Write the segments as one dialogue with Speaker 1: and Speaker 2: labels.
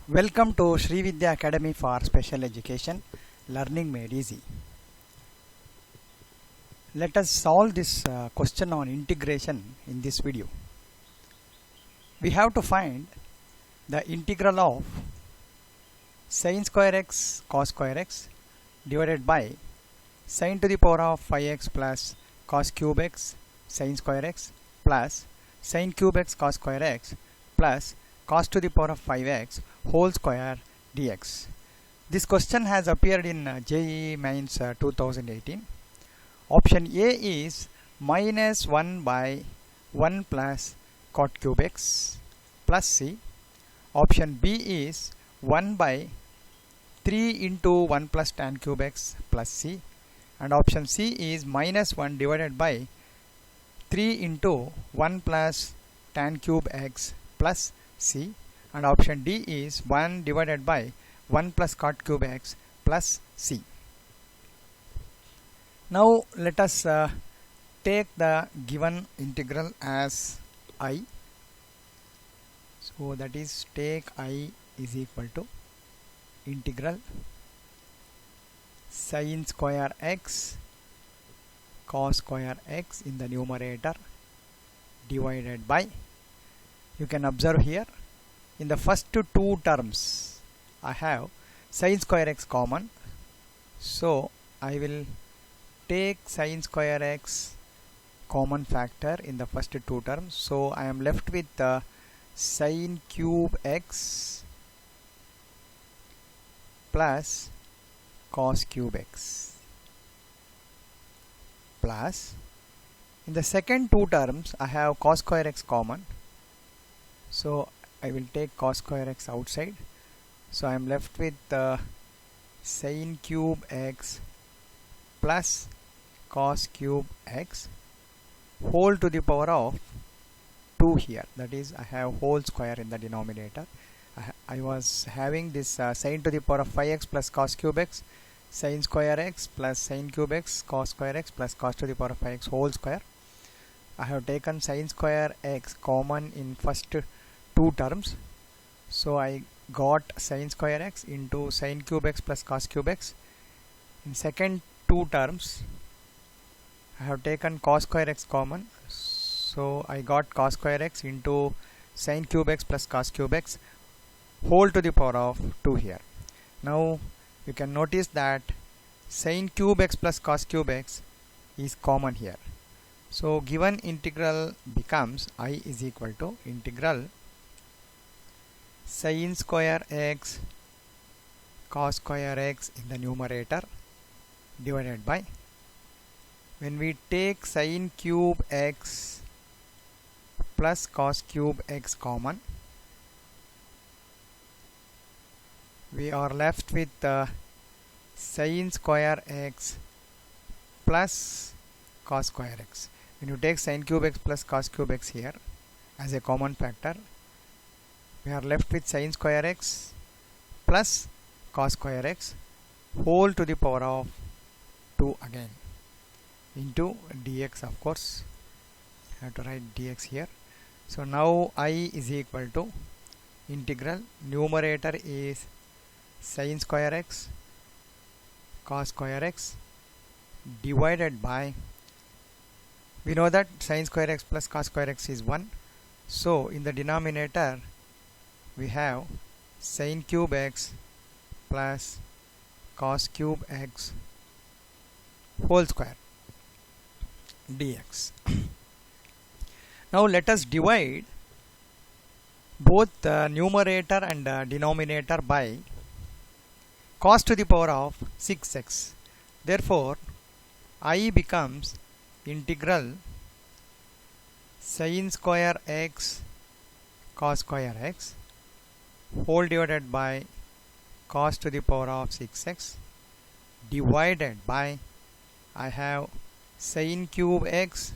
Speaker 1: Welcome to Sri Vidya Academy for Special Education, Learning Made Easy. Let us solve this question on integration in this video. We have to find the integral of sin square x cos square x divided by sin to the power of 5x plus cos cube x sin square x plus sin cube x cos square x plus cos to the power of 5x whole square dx. This question has appeared in JEE Mains 2018. Option A is minus 1 by 1 plus cot cube x plus c. Option B is 1 by 3 into 1 plus tan cube x plus c. And option C is minus 1 divided by 3 into 1 plus tan cube x plus c. And option D is 1 divided by 1 plus cot cube x plus c. Now let us take the given integral as I. So that is, take I is equal to integral sin square x cos square x in the numerator divided by, you can observe here in the first two terms I have sin square x common, so I will take sin square x common factor in the first two terms. So I am left with sin cube x plus cos cube x plus, in the second two terms I have cos square x common, so I will take cos square x outside. So I am left with sin cube x plus cos cube x whole to the power of 2 here. That is, I have whole square in the denominator. I was having this sin to the power of 5x plus cos cube x sin square x plus sin cube x cos square x plus cos to the power of 5x whole square. I have taken sin square x common in first two terms, so I got sin square x into sin cube x plus cos cube x. In second two terms I have taken cos square x common, so I got cos square x into sin cube x plus cos cube x whole to the power of 2 here. Now you can notice that sin cube x plus cos cube x is common here. So given integral becomes I is equal to integral sin square x cos square x in the numerator divided by, when we take sin cube x plus cos cube x common, we are left with sin square x plus cos square x. When you take sin cube x plus cos cube x here as a common factor, we are left with sin square x plus cos square x whole to the power of 2 again into dx. Of course I have to write dx here. So now I is equal to integral, numerator is sin square x cos square x divided by, we know that sin square x plus cos square x is 1, so in the denominator we have sin cube x plus cos cube x whole square dx. Now let us divide both the numerator and denominator by cos to the power of 6x. Therefore I becomes integral sin square x cos square x whole divided by cos to the power of 6x divided by, I have sin cube x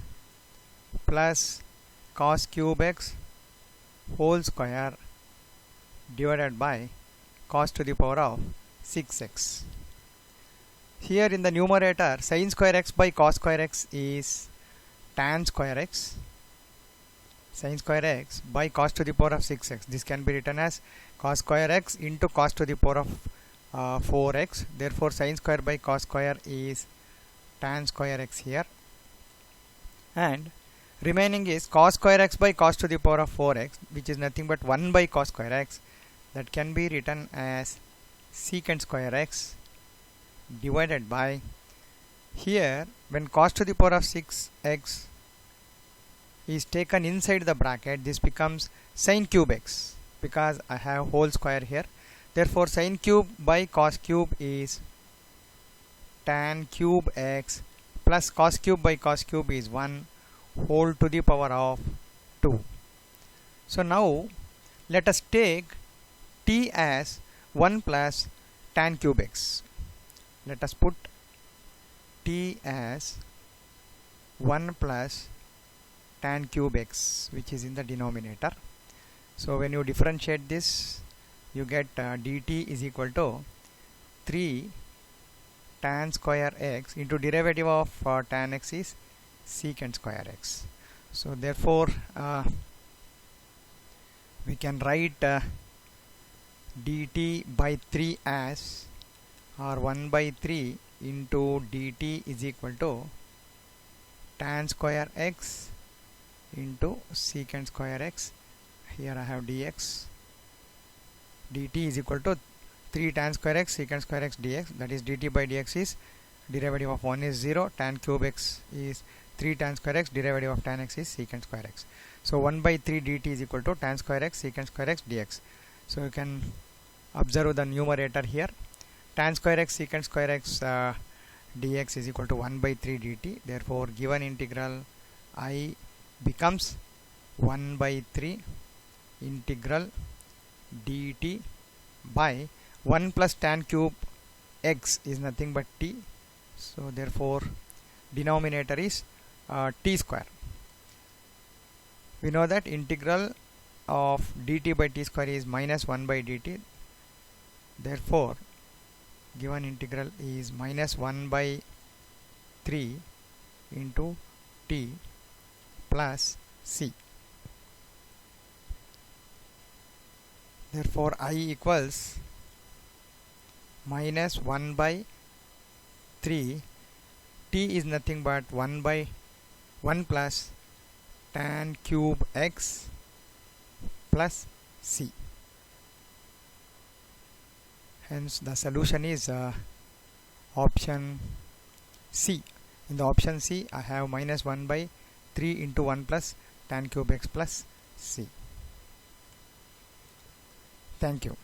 Speaker 1: plus cos cube x whole square divided by cos to the power of 6x. Here in the numerator, sin square x by cos square x is tan square x, sin square x by cos to the power of 6x. This can be written as cos square x into cos to the power of 4x. Therefore sin square by cos square is tan square x here, and remaining is cos square x by cos to the power of 4x, which is nothing but 1 by cos square x. That can be written as secant square x divided by, here when cos to the power of 6x is taken inside the bracket, this becomes sin cube x, because I have whole square here. Therefore sin cube by cos cube is tan cube x plus cos cube by cos cube is 1 whole to the power of 2. So now let us take t as 1 plus tan cube x. Let us put t as 1 plus tan cube x, which is in the denominator. So when you differentiate this, you get dt is equal to 3 tan square x into derivative of tan x is secant square x. So therefore we can write dt by 3 as, or 1 by 3 into dt is equal to tan square x into secant square x. Here I have dx. dt is equal to 3 tan square x secant square x dx, that is dt by dx is derivative of 1 is 0, tan cube x is 3 tan square x, derivative of tan x is secant square x. So 1 by 3 dt is equal to tan square x secant square x dx. So you can observe the numerator here, tan square x secant square x dx is equal to 1 by 3 dt. Therefore given integral I becomes 1 by 3 integral dt by 1 plus tan cube x is nothing but t. So therefore denominator is t square. We know that integral of dt by t square is minus 1 by dt. Therefore given integral is minus 1 by 3 into t plus c. Therefore I equals minus 1 by 3, t is nothing but 1 by 1 plus tan cube x plus c. Hence the solution is option C. In the option C I have minus 1 by 3 into 1 plus tan cube x plus c. Thank you.